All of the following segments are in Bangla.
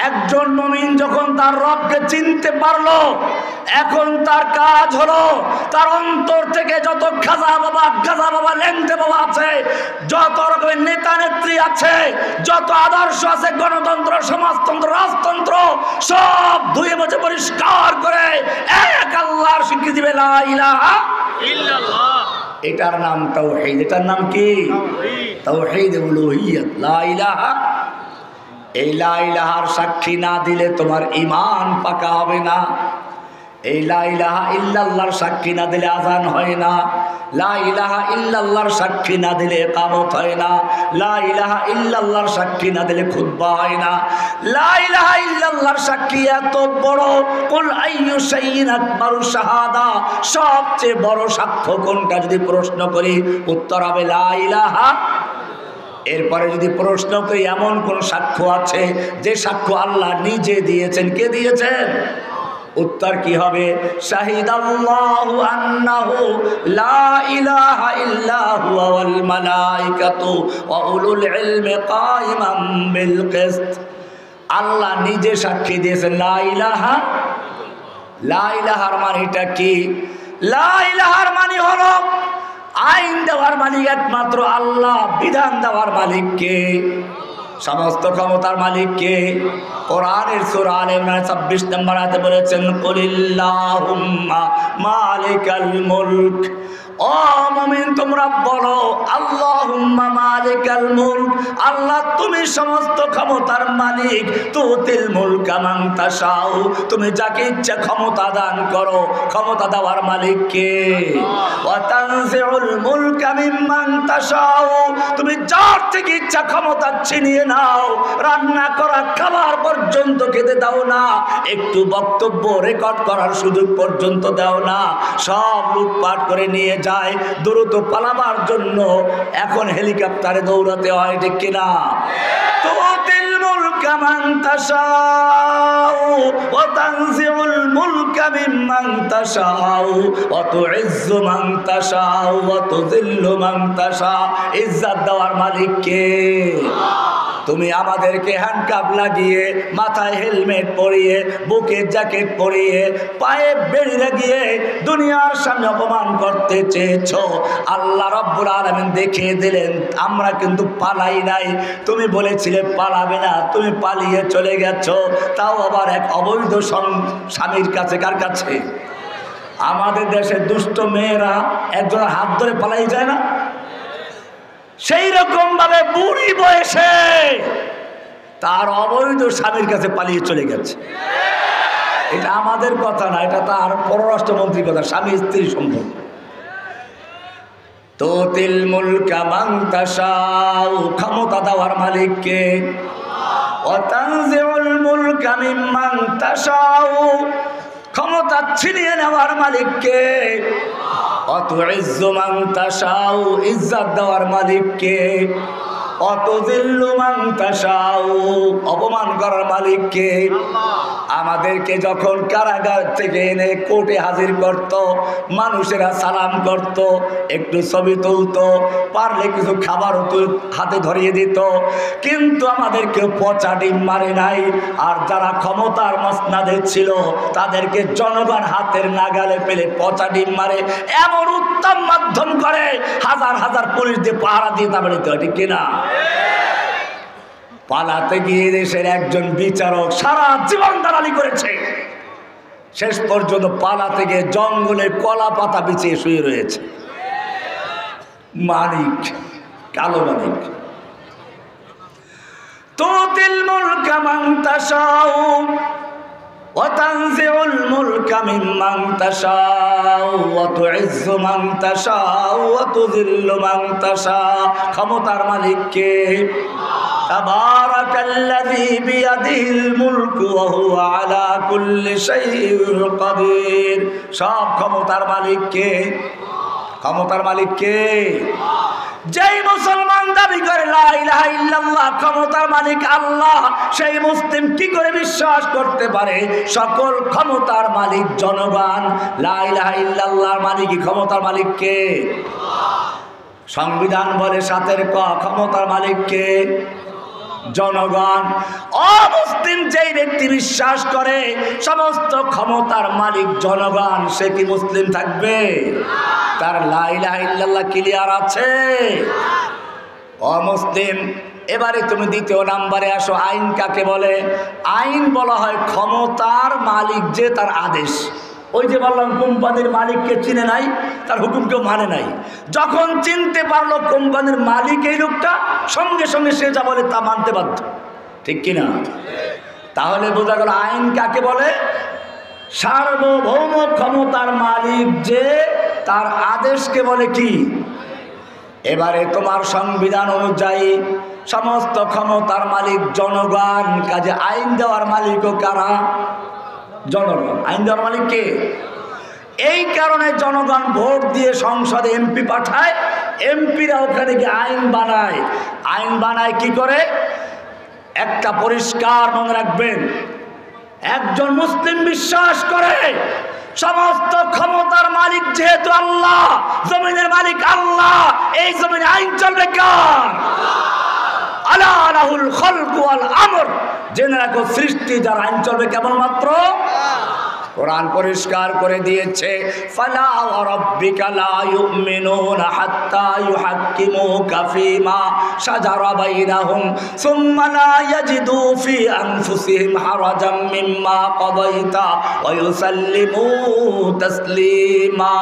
একজন মুমিন যখন তার রবকে চিনতে পারলো, এখন তার কাজ হলো তার অন্তর থেকে যত খাজা বাবা লেংটে বাবা আছে, যত রকমের নেতা নেত্রী আছে, যত আদর্শ আছে, গণতন্ত্র, সমাজতন্ত্র, রাজতন্ত্র, সব ধুয়ে মুছে পরিষ্কার করে এক আল্লাহর স্বীকৃতি দিবে, লা ইলাহা ইল্লাল্লাহ। এটার নাম তাওহীদ। এটার নাম কি? তাওহীদ উলুহিয়্যাত, লা ইলাহা। এই লা ইলাহার সাক্ষী না দিলে তোমার ঈমান পাকা হবে না। এই লা ইলাহা ইল্লাল্লাহর সাক্ষী না দিলে আযান হয় না। লা ইলাহা ইল্লাল্লাহর সাক্ষী না দিলে ইকামত হয় না। লা ইলাহা ইল্লাল্লাহর সাক্ষী না দিলে খুতবা হয় না। লা ইলাহা ইল্লাল্লাহর সাক্ষী এত বড়, কুল আইয়ু শাইইন আকবারু শাহাদা, সবচেয়ে বড় সাক্ষ্য কোনটা যদি প্রশ্ন করি, উত্তর হবে লা ইলাহা। এরপরে যদি প্রশ্ন করি এমন কোন সাক্ষ্য আছে যে সাক্ষ্য আল্লাহ নিজে দিয়েছেন, কে দিয়েছেন? উত্তর কি হবে? শাহিদাল্লাহু আন্নাহু লা ইলাহা ইল্লা হুয়া ওয়াল মালাইকাতু ওয়া উলুল ইলমি কায়িমান বিল কিসত। আল্লাহ নিজে সাক্ষী দিয়েছেন লা ইলাহা। লা ইলাহার মানেটা কি? লা ইলাহার মানে হলো আইন দেওয়ার মালিক একমাত্র আল্লাহ, বিধান দেওয়ার মালিক কে? সমস্ত ক্ষমতার মালিক কে? কোরআনের সূরা আলে ইমরান 26 নম্বর আয়াতে বলেছেন, কুলিল্লাহুম্মা মালিকাল মুলক। ও মুমিন তোমরা বলো, আল্লাহুম্মা মালিকাল মুলক, আল্লাহ তুমি সমস্ত ক্ষমতার মালিক। তুতিল মুলকা মান তাশাউ, তুমি যাকে ইচ্ছা ক্ষমতা দান করো। ক্ষমতা দেওয়ার মালিক কে? ওয়া তানজিউল মুলকা মিম্মান তাশাউ, তুমি যার থেকে ইচ্ছা ক্ষমতা ছিনিয়ে নাও। রান্না করা খাবার পর্যন্ত খেতে দাও না, একটু বক্তব্য রেকর্ড করার সুযোগ পর্যন্ত দাও না, সব লুটপাট করে নিয়ে যায়। দ্রুত পালাবার জন্য এখন হেলিকপ্টারে দৌড়াতে হয়, ঠিক কিনা? তুতিল মুলকা মান তাশাউ ওয়া তানজিউল মুলকা মিম্মান তাশাউ ওয়া তুইজ্জু মান তাশাউ ওয়া তুযিল্লু মান তাশা। ইজ্জত দেওয়ার মালিক কে? তুমি আমাদেরকে হ্যান্ডকাপ লাগিয়ে, মাথায় হেলমেট পরিয়ে, বুকে জ্যাকেট পরিয়ে, পায়ে বেড়ি লাগিয়ে দুনিয়ার সামনে অপমান করতে চেয়েছো। আল্লাহ রাব্বুল আলামিন দেখিয়ে দিলেন আমরা কিন্তু পালাই নাই। তুমি বলেছিলে পালাবে না, তুমি পালিয়ে চলে গেছো, তাও আবার এক অবৈধ স্বামীর কাছে। কার কাছে? আমাদের দেশের দুষ্ট মেয়েরা একজন হাত ধরে পালাই যায় না, সেই রকম ভাবে বুড়ি বয়সে তার অবৈধ স্বামীর কাছে পালিয়ে চলে গেছে। এটা আমাদের কথা না, এটা তার পররাষ্ট্রমন্ত্রীর কথা, স্বামী স্ত্রী সম্পর্ক। তুতিল মুলকা মান তাশাউ, ক্ষমতা দেওয়ার মালিক কে? ওয়া তানজিউল মুলকা মিম্মান তাশাউ, ক্ষমতা ছিনিয়ে নেওয়ার মালিক কে? ওয়া তুইজ্জু মান তাশাউ, ইজ্জত দেওয়ার মালিক কে? ওয়া তুযিল্লু মান তাশাউ, অপমান করার মালিক কে? আমাদেরকে যখন কারাগার থেকে এনে কোর্টে হাজির করত, মানুষেরা সালাম করত, একটু ছবি তুলতো, পারলে কিছু খাবারও হাতে ধরিয়ে দিত, কিন্তু আমাদেরকে পচা ডিম মারে নাই। আর যারা ক্ষমতার মসনাদে ছিল তাদেরকে জনগণ হাতের নাগালে পেলে পচা ডিম মারে। এমন উত্তম মাধ্যম করে হাজার হাজার পুলিশ দিয়ে পাহারা দিয়ে তা বেরোতে হয়, ঠিক কিনা? পালাতে গিয়ে দেশের একজন বিচারক সারা জীবন দালালি করেছে, শেষ পর্যন্ত পালাতে গিয়ে জঙ্গলে কলা পাতা বিছিয়ে শুয়ে রয়েছে। মানিক, কালো মানিক। তুতিল মুলকা মান তাশাউ ওয়া তানজিউল মুলকা মিম্মান তাশাউ ওয়া তুইজ্জু মান তাশাউ ওয়া তুযিল্লু মান তাশা। ক্ষমতার মালিক কে? তাবারাকাল্লাযী বিয়াদিহিল মুলকু ওয়া হুয়া আলা কুল্লি শাইইন কাদির। সব ক্ষমতার মালিক কে? ক্ষমতার মালিক কে? যেই মুসলমান দাবি করে লা ইলাহা ইল্লাল্লাহ ক্ষমতার মালিক আল্লাহ, সেই মুসলিম কি করে বিশ্বাস করতে পারে সকল ক্ষমতার মালিক জনগণ? লা ইলাহা ইল্লাল্লাহর মালিক ক্ষমতার মালিক কে? সংবিধান বলে সাতের ক, ক্ষমতার মালিক কে? জনগণ। অমুসলিম যেই ব্যক্তি বিশ্বাস করে সমস্ত ক্ষমতার মালিক জনগণ, সে কি মুসলিম থাকবে? তার লা ইলাহা ইল্লাল্লাহ ক্লিয়ার আছে? অমুসলিম। এবারে তুমি দ্বিতীয় নাম্বারে আসো। আইন কাকে বলে? আইন বলা হয় ক্ষমতার মালিক যে, তার আদেশ। ওই যে বললাম কোম্পানির মালিককে চিনে নাই, তার হুকুম কেউ মানে নাই। যখন চিনতে পারলো কোম্পানির মালিক এই লোকটা, সঙ্গে সঙ্গে সে যা বলে তা মানতে বাধ্য, ঠিক কিনা? তাহলে বোঝা গেল আইন কাকে বলে? সার্বভৌম ক্ষমতার মালিক যে, তার আদেশকে বলে কি? এবারে তোমার সংবিধান অনুযায়ী সমস্ত ক্ষমতার মালিক জনগণ, কাজে আইন দেওয়ার মালিকও কারা? জনগণ। আইন দেওয়ার মালিক কে? এই কারণে জনগণ ভোট দিয়ে সংসদে এমপি পাঠায়, এমপিরা ওখানে গিয়ে আইন বানায়। আইন বানায় কি করে? একটা পরিষ্কার মনে রাখবেন, একজন মুসলিম বিশ্বাস করে সমস্ত ক্ষমতার মালিক যেহেতু আল্লাহ, জমিনের মালিক আল্লাহ, এই জমিনে আইন চলবে কার? আলা লাহুল খালকু ওয়াল আমর। জেনে রাখো সৃষ্টি যার, আইন চলবে কেবলমাত্র। কোরআন পরিষ্কার করে দিয়েছে, ফালা ওয়া রাব্বিকা লা ইউমিনুনা হাত্তা ইউহাক্কিমুকা ফীমা শাজারা বাইনাহুম সুম্মা লা ইয়াজিদু ফি আনফুসিহিম হারাজাম মিম্মা কাদাইতা ওয়া ইউসাল্লিমু তাসলিমা।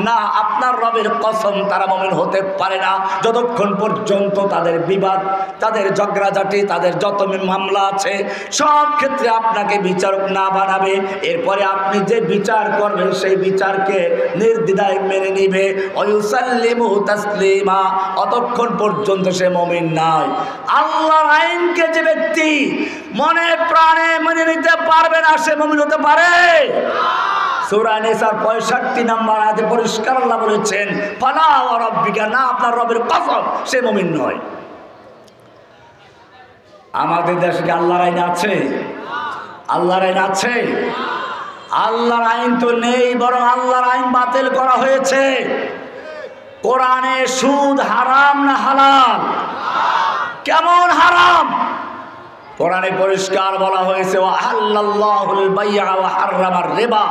না, আপনার রবের কসম, তারা মুমিন হতে পারে না যতক্ষণ পর্যন্ত তাদের বিবাদ, তাদের ঝগড়াঝাটি, তাদের যত মামলা আছে সব ক্ষেত্রে আপনাকে বিচারক না বানাবে। এরপরে আপনি যে বিচার করবেন সেই বিচারকে নির্দ্বিধায় মেনে নিবে। ওয়ায়ুসাল্লিমু তাসলিমা, অতক্ষণ পর্যন্ত সে মুমিন নয়। আল্লাহর আইনকে যে ব্যক্তি মনে প্রাণে মেনে নিতে পারবে না, সে মুমিন হতে পারে? সূরা নিসার 65 নম্বর আয়াতে পরিষ্কার আল্লাহ বলেছেন, ফালা ওয়া রাব্বিকা, না আপনার রবের কসম, সে মুমিন নয়। আমাদের দেশে কি আল্লাহর আইন আছে? আল্লাহর আইন আছে? আল্লাহর আইন তো নেই, বরং আল্লাহর আইন বাতিল করা হয়েছে। কোরআনে সুদ হারাম না হালাল? কেমন হারাম? কোরআনে পরিষ্কার বলা হয়েছে, ওয়াহাল্লাল্লাহুল বাই'a ওয়া হাররামার রিবা।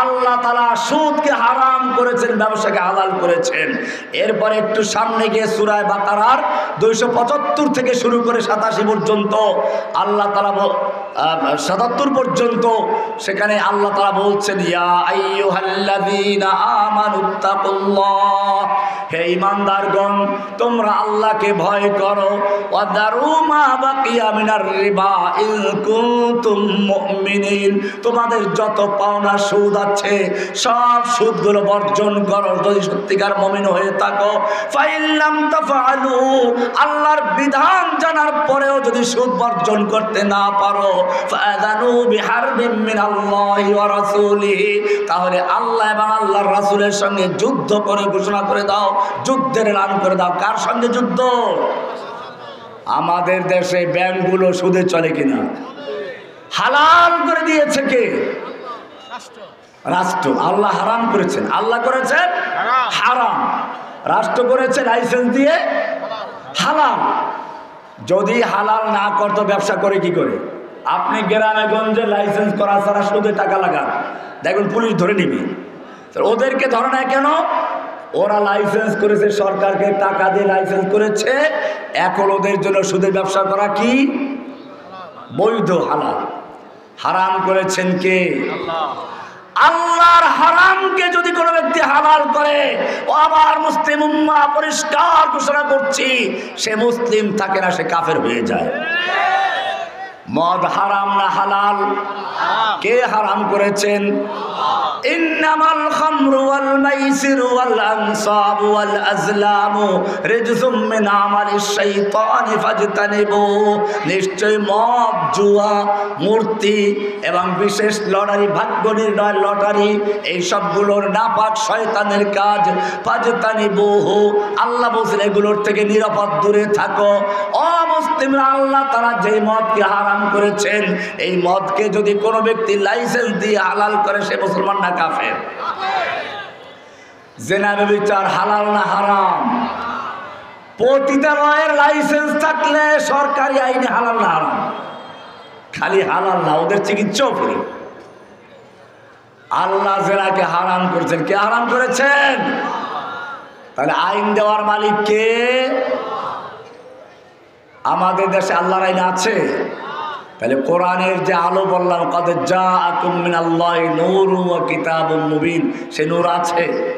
আল্লাহ তাআলা সুদকে হারাম করেছেন, ব্যবসাকে হালাল করেছেন। এরপরে একটু সামনে গিয়ে সূরা বাকারার 275 থেকে শুরু করে 87 পর্যন্ত আল্লাহ তাআলা 77 পর্যন্ত, সেখানে আল্লাহ তাআলা বলছেন, ইয়া আইয়ুহাল্লাযীনা আমানুত্তাকুল্লাহ, হে ঈমানদারগণ তোমরা আল্লাহকে ভয় করো, ওয়া দারু মা বাকিয়া মিনার রিবা ইন কুনতুম মুমিনিন, তোমাদের যত পাওনা সুদ আছে সব সুদগুলো বর্জন করো যদি সত্যিকার মুমিন হয়ে থাকো। ফাইন লাম তাফআলু, আল্লাহর বিধান জানার পরেও যদি সুদ বর্জন করতে না পারো, ফাযানু বিহারবিম মিনাল্লাহি ওয়া রাসূলিহি, তাহলে আল্লাহ এবং আল্লাহর রাসূলের সঙ্গে যুদ্ধ করে ঘোষণা করে দাও, যুদ্ধের এলান করে দাও। কার সঙ্গে যুদ্ধ? আমাদের দেশে ব্যাংকগুলো সুদে চলে কিনা? হালাল করে দিয়েছে কে? রাষ্ট্র। আল্লাহ হারাম করেছেন, আল্লাহ করেছেন হারাম, রাষ্ট্র করেছে লাইসেন্স দিয়ে হালাল। যদি হালাল না করতো ব্যবসা করে কি করে? আপনি গ্রামে গঞ্জে লাইসেন্স করা ছাড়া সুদে টাকা লাগান, দেখুন পুলিশ ধরে নিবে। ওদেরকে ধরে না কেন? ওরা লাইসেন্স করেছে, সরকারকে টাকা দিয়ে লাইসেন্স করেছে। এখন ওদের জন্য সুদের ব্যবসা করা কি বৈধ, হালাল। হারাম করেছেন কে? আল্লাহর হারামকে যদি কোনো ব্যক্তি হালাল করে, ও আবার মুসলিম উম্মাহ পরিষ্কার ঘোষণা করছি, সে মুসলিম থাকে না, সে কাফের হয়ে যায়। মদ হারাম না হালাল? কে হারাম করেছেন? ইন্নামাল খামরু ওয়াল মাইসিরু ওয়াল আনসাবু ওয়াল আজলামু রিজসুম মিন আমালিশ শাইতানি ফাজতানিবু, নিশ্চয় মদ, জুয়া, মূর্তি এবং বিশেষ লটারি, ভাগ্য নির্ণয় লটারি, এই সবগুলোর নাপাক শয়তানের কাজ। ফাজতানিবুহু, আল্লাহ বলেন এগুলোর থেকে নিরাপদ দূরে থাকো। ও মুসলিমরা, আল্লাহ তাআলা যেই মদকে হারাম করেছেন, এই মদকে যদি কোনো ব্যক্তি লাইসেন্স দিয়ে হালাল করে, সে মুসলমান না কাফের? জেনা ব্যভিচার হালাল না হারাম? পতিতালয়ের লাইসেন্স থাকলে সরকারি আইনে হালাল না হারাম? খালি হালাল না, ওদের চিকিৎসাও করে। আল্লাহ জেনাকে হারাম করেছেন। কে হারাম করেছেন? তাহলে আইন দেওয়ার মালিক কে? আমাদের দেশে আল্লাহর আইন আছে। তাহলে কোরআনের যে আলো বললাম, কদ জাআকুম মিনাল্লাহি নূরুন ওয়া কিতাবুম মুবিন, সে নূর আছে।